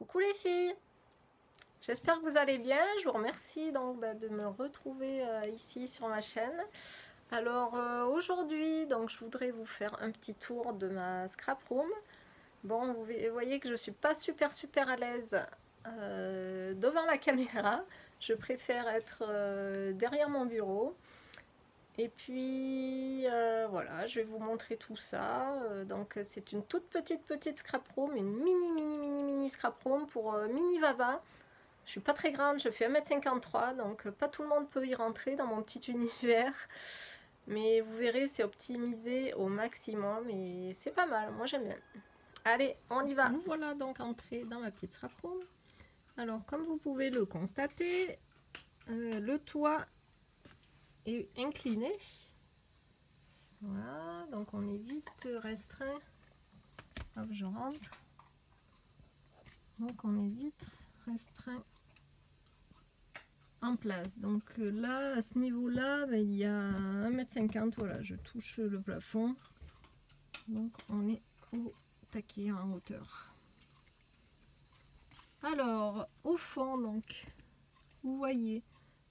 Coucou les filles, j'espère que vous allez bien. Je vous remercie donc de me retrouver ici sur ma chaîne. Alors aujourd'hui, donc je voudrais vous faire un petit tour de ma scrap room. Bon, vous voyez que je suis pas super à l'aise devant la caméra. Je préfère être derrière mon bureau. Et puis voilà, je vais vous montrer tout ça. Donc c'est une toute petite scrap room, une mini scrap room pour mini Vava. Je suis pas très grande, je fais 1m53, donc pas tout le monde peut y rentrer dans mon petit univers. Mais vous verrez, c'est optimisé au maximum et c'est pas mal, moi j'aime bien. Allez, on y va. Nous voilà donc entrés dans ma petite scrap room. Alors comme vous pouvez le constater, le toit est incliné. Voilà, donc on est vite restreint. Hop, je rentre. Donc on est vite restreint en place. Donc là, à ce niveau-là, il y a 1m50. Voilà, je touche le plafond. Donc on est au taquet en hauteur. Alors, au fond, donc, vous voyez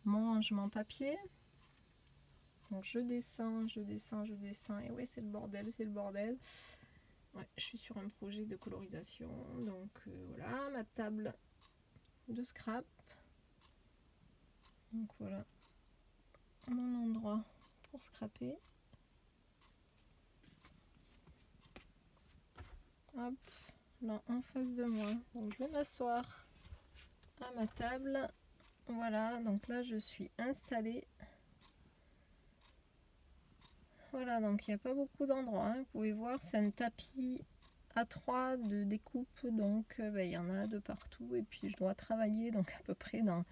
mon rangement papier. Donc je descends. Et oui, c'est le bordel. Ouais, je suis sur un projet de colorisation. Donc voilà, ma table de scrap. Donc voilà, mon endroit pour scraper. Hop, là en face de moi. Donc je vais m'asseoir à ma table. Voilà, donc là je suis installée. Voilà, donc il n'y a pas beaucoup d'endroits, hein. Vous pouvez voir, c'est un tapis A3 de découpe, donc il y en a de partout. Et puis je dois travailler donc à peu près dans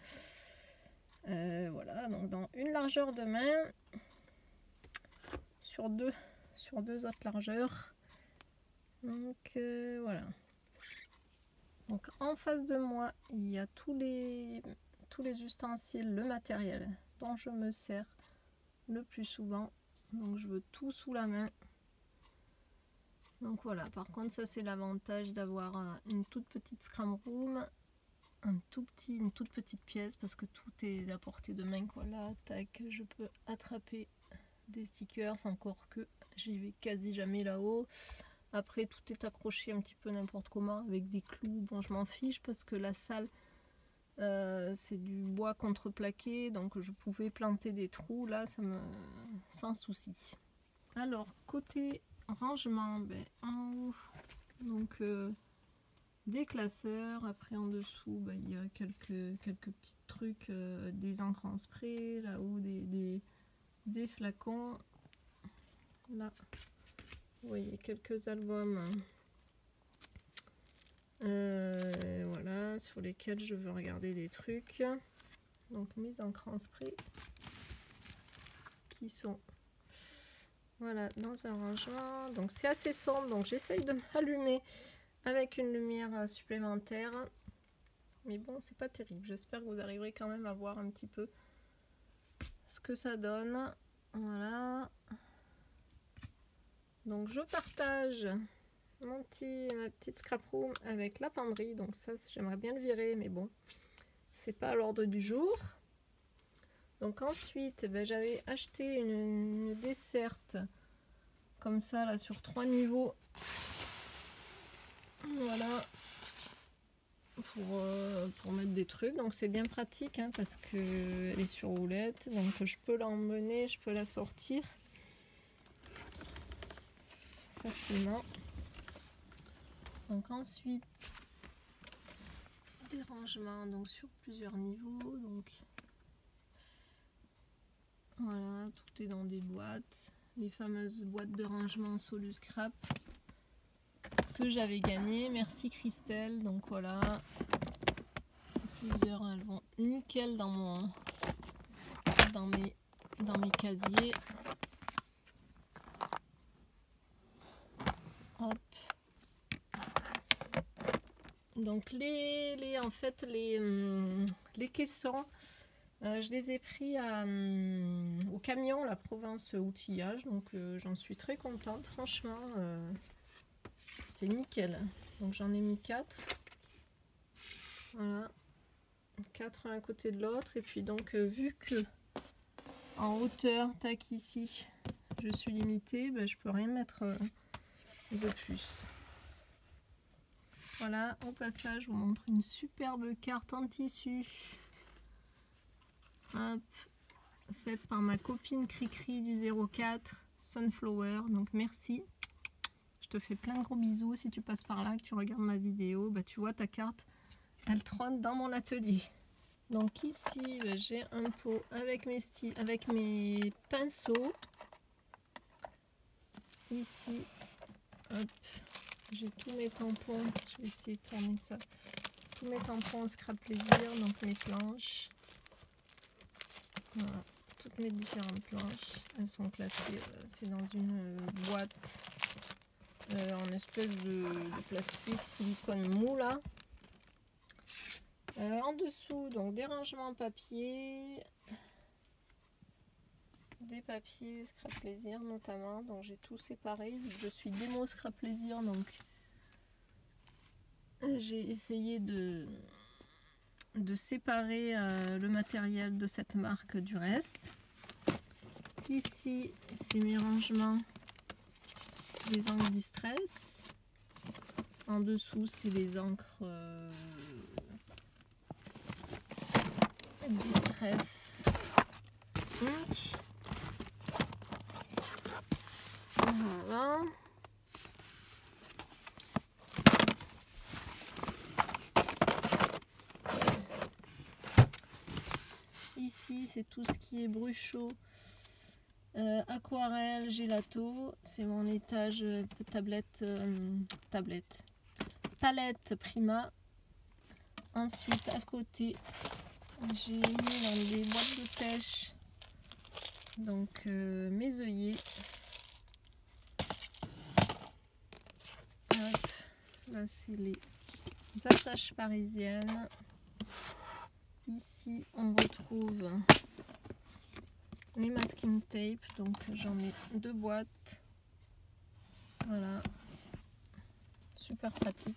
voilà, donc dans une largeur de main sur deux autres largeurs. Donc voilà. Donc en face de moi, il y a tous les ustensiles, le matériel dont je me sers le plus souvent. Donc je veux tout sous la main. Donc voilà, par contre ça c'est l'avantage d'avoir une toute petite scrum room, une toute petite pièce parce que tout est à portée de main quoi. Là, tac, je peux attraper des stickers, encore que j'y vais quasi jamais là-haut. Après tout est accroché un petit peu n'importe comment avec des clous. Bon, je m'en fiche parce que la salle c'est du bois contreplaqué, donc je pouvais planter des trous là, sans souci. Alors côté rangement, en haut, donc des classeurs. Après en dessous, il y a quelques petits trucs, des encres en spray, là-haut des flacons. Là, vous voyez quelques albums. Voilà, sur lesquels je veux regarder des trucs. Donc mes encres en spray qui sont voilà dans un rangement. Donc c'est assez sombre, donc j'essaye de m'allumer avec une lumière supplémentaire. Mais bon, c'est pas terrible. J'espère que vous arriverez quand même à voir un petit peu ce que ça donne. Voilà. Donc je partage ma petite scrap room avec la penderie. Donc ça, j'aimerais bien le virer, mais bon, c'est pas à l'ordre du jour. Donc ensuite, j'avais acheté une desserte comme ça là sur 3 niveaux. Voilà, pour mettre des trucs. Donc c'est bien pratique hein, parce que elle est sur roulette. Donc je peux l'emmener, je peux la sortir facilement. Donc ensuite des rangements donc sur plusieurs niveaux. Donc voilà, tout est dans des boîtes, les fameuses boîtes de rangement Solus Scrap que j'avais gagné. Merci Christelle. Donc voilà, plusieurs, elles vont nickel dans mes casiers. Hop. Donc en fait les caissons, je les ai pris au camion la Provence Outillage, donc j'en suis très contente, franchement c'est nickel. Donc j'en ai mis 4. Voilà, 4 à un côté de l'autre. Et puis donc vu que en hauteur, tac, ici, je suis limitée, ben, je peux rien mettre de plus. Voilà, au passage, je vous montre une superbe carte en tissu. Hop, faite par ma copine Cricri du 04, Sunflower. Donc merci. Je te fais plein de gros bisous. Si tu passes par là, que tu regardes ma vidéo, bah, tu vois ta carte, elle trône dans mon atelier. Donc ici, bah, j'ai un pot avec mes pinceaux. Ici, hop, j'ai tous mes tampons. Je vais essayer de tourner ça. Tous mes tampons au Scrap Plaisir, donc mes planches. Voilà, toutes mes différentes planches. Elles sont classées, c'est dans une boîte en espèce de plastique silicone mou là. En dessous, donc des rangements papier, des papiers Scrap Plaisir notamment, donc j'ai tout séparé vu que je suis démo Scrap Plaisir, donc j'ai essayé de séparer le matériel de cette marque du reste. Ici, c'est mes rangements des encres Distress. En dessous, c'est les encres Distress Ink. Voilà. Ici, c'est tout ce qui est Bruchot, aquarelle, gelato. C'est mon étage palette Prima. Ensuite, à côté, j'ai mis dans des boîtes de pêche donc mes œillets. Hop, là, c'est les attaches parisiennes. Ici, on retrouve les masking tape, donc j'en ai 2 boîtes. Voilà, super pratique.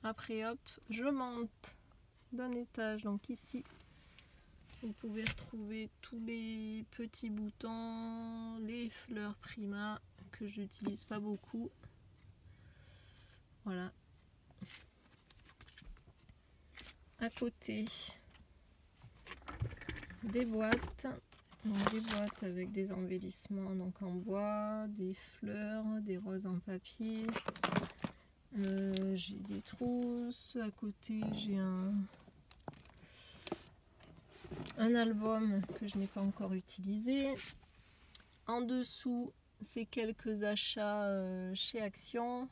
Après, hop, je monte d'un étage. Donc ici, vous pouvez retrouver tous les petits boutons, les fleurs Prima que j'utilise pas beaucoup. Voilà. À côté, des boîtes. Donc des boîtes avec des embellissements donc en bois, des fleurs, des roses en papier. J'ai des trousses. À côté, j'ai un album que je n'ai pas encore utilisé. En dessous, c'est quelques achats chez Action.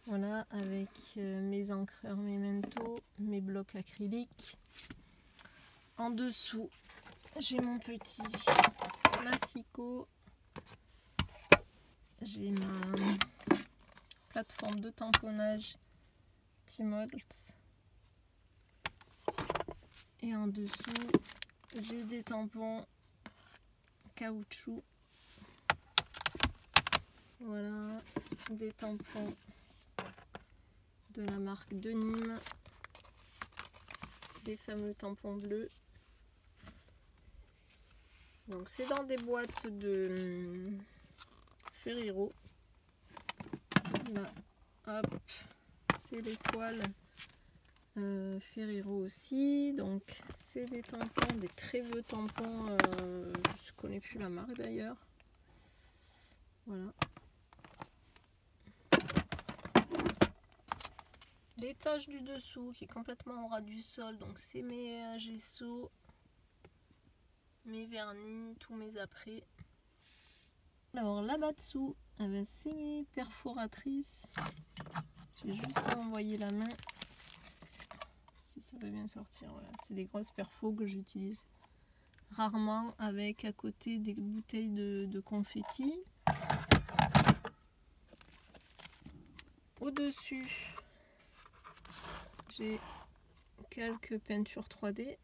Voilà, avec mes encreurs Memento, mes blocs acryliques. En dessous, j'ai mon petit massicot. J'ai ma plateforme de tamponnage T-Molds. Et en dessous, j'ai des tampons caoutchouc. Voilà, des tampons de la marque de Nîmes, des fameux tampons bleus. Donc c'est dans des boîtes de Ferrero. Là, hop, c'est les toiles Ferrero aussi. Donc c'est des tampons, des très vieux tampons. Je ne connais plus la marque d'ailleurs. Voilà. L'étage du dessous qui est complètement au ras du sol, donc c'est mes gessos, mes vernis, tous mes apprêts. Alors là-bas dessous, c'est mes perforatrices. J'ai juste à envoyer la main si ça va bien sortir. Voilà, c'est les grosses perfos que j'utilise rarement, avec à côté des bouteilles de confetti. Au-dessus, j'ai quelques peintures 3D.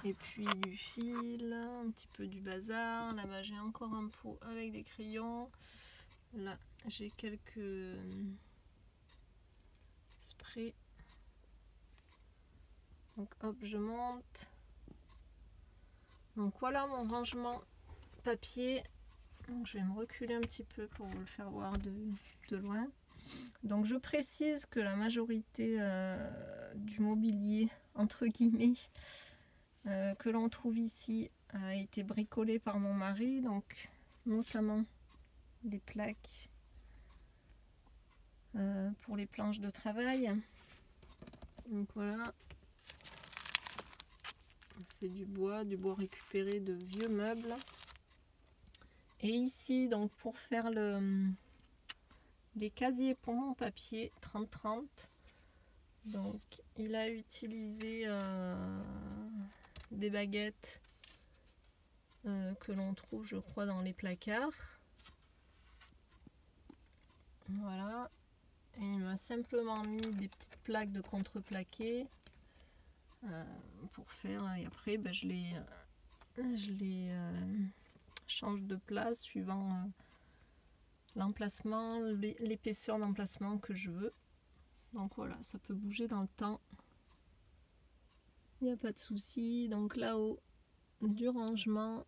Et puis du fil, un petit peu du bazar. Là-bas j'ai encore un pot avec des crayons. Là j'ai quelques sprays. Donc hop, je monte. Donc voilà mon rangement papier. Donc je vais me reculer un petit peu pour vous le faire voir de loin. Donc je précise que la majorité du mobilier, entre guillemets, que l'on trouve ici a été bricolé par mon mari, donc notamment les plaques pour les planches de travail. Donc voilà, c'est du bois récupéré de vieux meubles. Et ici, donc pour faire les casiers pour mon papier 30-30, donc il a utilisé des baguettes que l'on trouve, je crois, dans les placards. Voilà. Et il m'a simplement mis des petites plaques de contreplaqué pour faire. Et après, ben, je les change de place suivant l'emplacement, l'épaisseur d'emplacement que je veux. Donc voilà, ça peut bouger dans le temps. Il n'y a pas de souci. Donc là-haut, du rangement.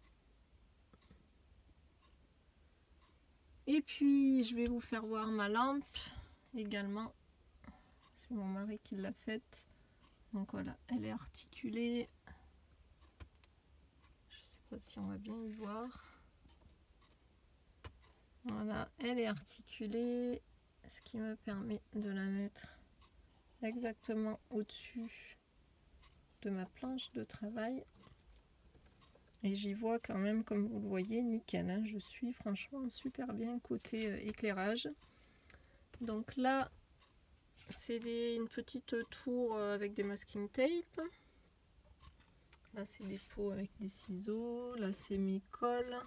Et puis, je vais vous faire voir ma lampe également. C'est mon mari qui l'a faite. Donc voilà, elle est articulée. Je sais pas si on va bien y voir. Voilà, elle est articulée, ce qui me permet de la mettre exactement au-dessus de ma planche de travail. Et j'y vois quand même, comme vous le voyez, nickel, hein. Je suis franchement super bien côté éclairage. Donc là, c'est une petite tour avec des masking tape. Là, c'est des pots avec des ciseaux. Là, c'est mes cols.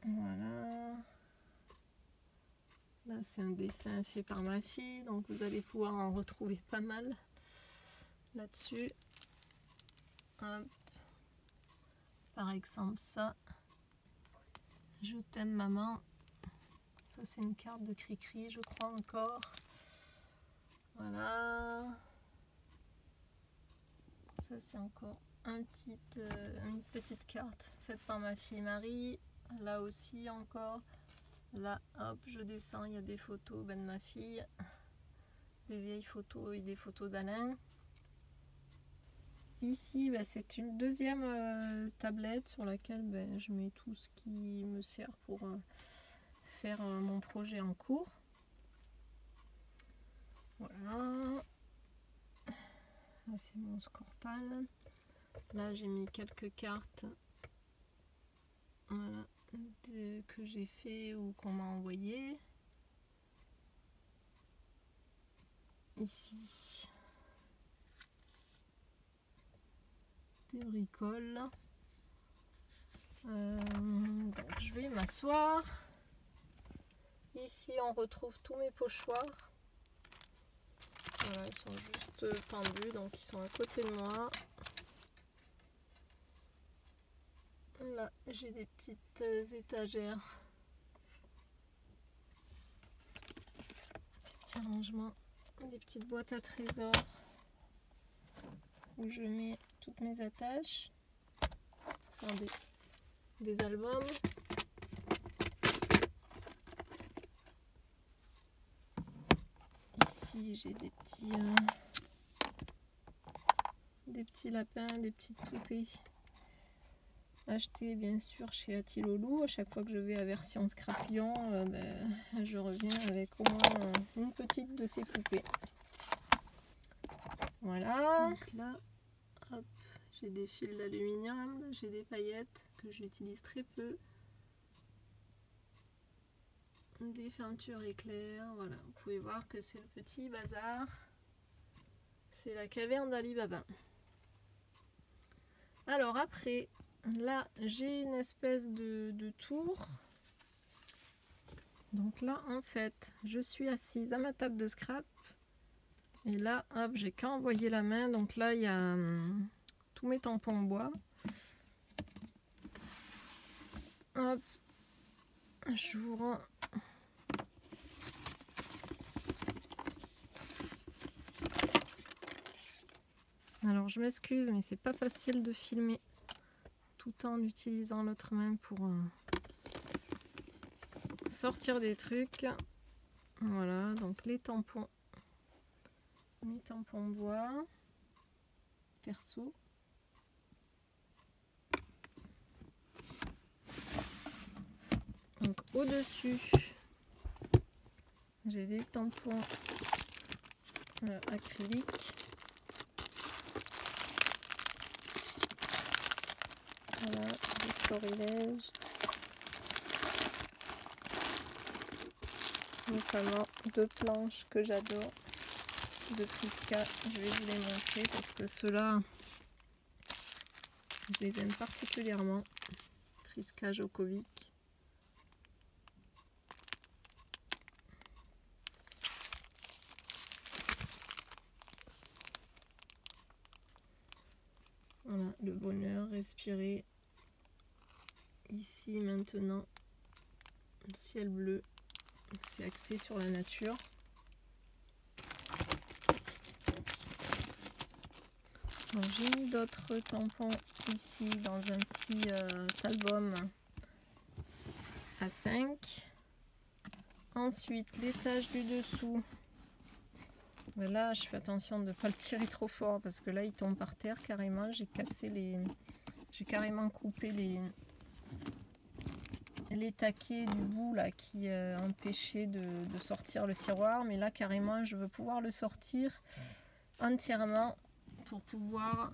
Voilà. Là, c'est un dessin fait par ma fille. Donc, vous allez pouvoir en retrouver pas mal là-dessus. Hop. Par exemple, ça. Je t'aime, maman. Ça, c'est une carte de Cricri, je crois encore. Voilà. Ça, c'est encore une petite carte faite par ma fille Marie. Là aussi, encore. Là, hop, je descends. Il y a des photos de ma fille. Des vieilles photos et des photos d'Alain. Ici, bah, c'est une deuxième tablette sur laquelle je mets tout ce qui me sert pour faire mon projet en cours. Voilà. Là, c'est mon Scorpal. Là, j'ai mis quelques cartes, voilà, que j'ai fait ou qu'on m'a envoyé. Ici, des bricoles. Donc, je vais m'asseoir. Ici, on retrouve tous mes pochoirs. Voilà, ils sont juste pendus, donc ils sont à côté de moi. Là, j'ai des petites étagères. Des petits rangements, des petites boîtes à trésors où je mets toutes mes attaches. Enfin, des albums. Ici, j'ai des petits lapins, des petites poupées achetées bien sûr chez Atilolou. À chaque fois que je vais à Version Scrapion, je reviens avec au moins une petite de ces poupées. Voilà. Donc là, hop, j'ai des fils d'aluminium, j'ai des paillettes que j'utilise très peu. Des fermetures éclairs, voilà, vous pouvez voir que c'est le petit bazar, c'est la caverne d'Ali Baba. Alors après, là j'ai une espèce de tour, donc là en fait je suis assise à ma table de scrap, Et là, hop, j'ai qu'à envoyer la main. Donc là, il y a tous mes tampons bois. Hop, j'ouvre. Alors je m'excuse, mais c'est pas facile de filmer tout en utilisant l'autre main pour sortir des trucs. Voilà, donc les tampons. Mes tampons bois. Perso. Donc au-dessus, j'ai des tampons acryliques. Voilà, des florilèges. Notamment deux planches que j'adore de Prisca. Je vais vous les montrer parce que ceux-là, je les aime particulièrement. Prisca Jokovic. Voilà, le bonheur, respirer. Ici, maintenant, le ciel bleu, c'est axé sur la nature. J'ai mis d'autres tampons ici dans un petit album à 5. Ensuite, l'étage du dessous. Mais là, je fais attention de ne pas le tirer trop fort parce que là, il tombe par terre carrément. J'ai cassé les... J'ai carrément coupé les taquets du bout là qui empêchaient de sortir le tiroir. Mais là, carrément, je veux pouvoir le sortir entièrement pour pouvoir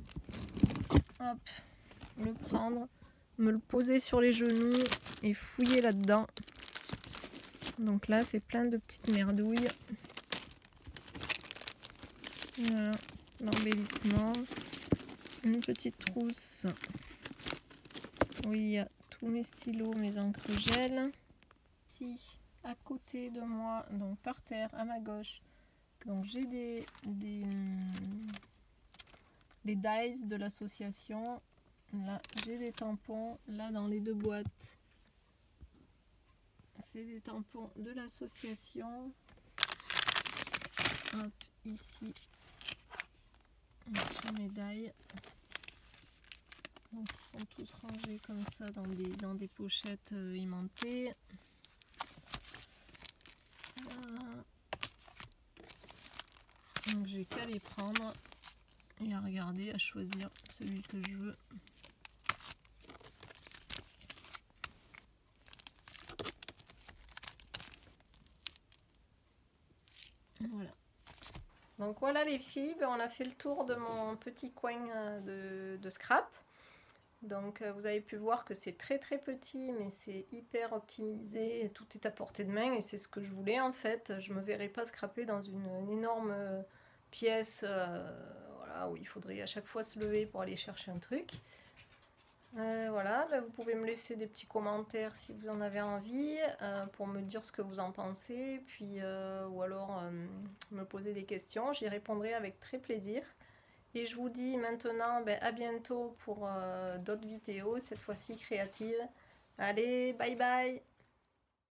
hop, le prendre, me le poser sur les genoux et fouiller là-dedans. Donc là, c'est plein de petites merdouilles. Voilà, l'embellissement. Une petite trousse où il y a tous mes stylos, mes encres gel. Ici, à côté de moi, donc par terre, à ma gauche, donc j'ai les dies de l'association. Là, j'ai des tampons. Là, dans les deux boîtes, c'est des tampons de l'association. Hop, ici, j'ai mes dies. Donc, ils sont tous rangés comme ça dans des pochettes aimantées. Voilà. Donc, j'ai qu'à les prendre et à regarder, à choisir celui que je veux. Voilà. Donc voilà les filles, on a fait le tour de mon petit coin de scrap. Donc vous avez pu voir que c'est très petit, mais c'est hyper optimisé, tout est à portée de main et c'est ce que je voulais en fait. Je me verrais pas scraper dans une énorme pièce voilà, où il faudrait à chaque fois se lever pour aller chercher un truc. Voilà, vous pouvez me laisser des petits commentaires si vous en avez envie pour me dire ce que vous en pensez, puis ou alors me poser des questions, j'y répondrai avec très plaisir. Et je vous dis maintenant à bientôt pour d'autres vidéos, cette fois-ci créatives. Allez, bye bye!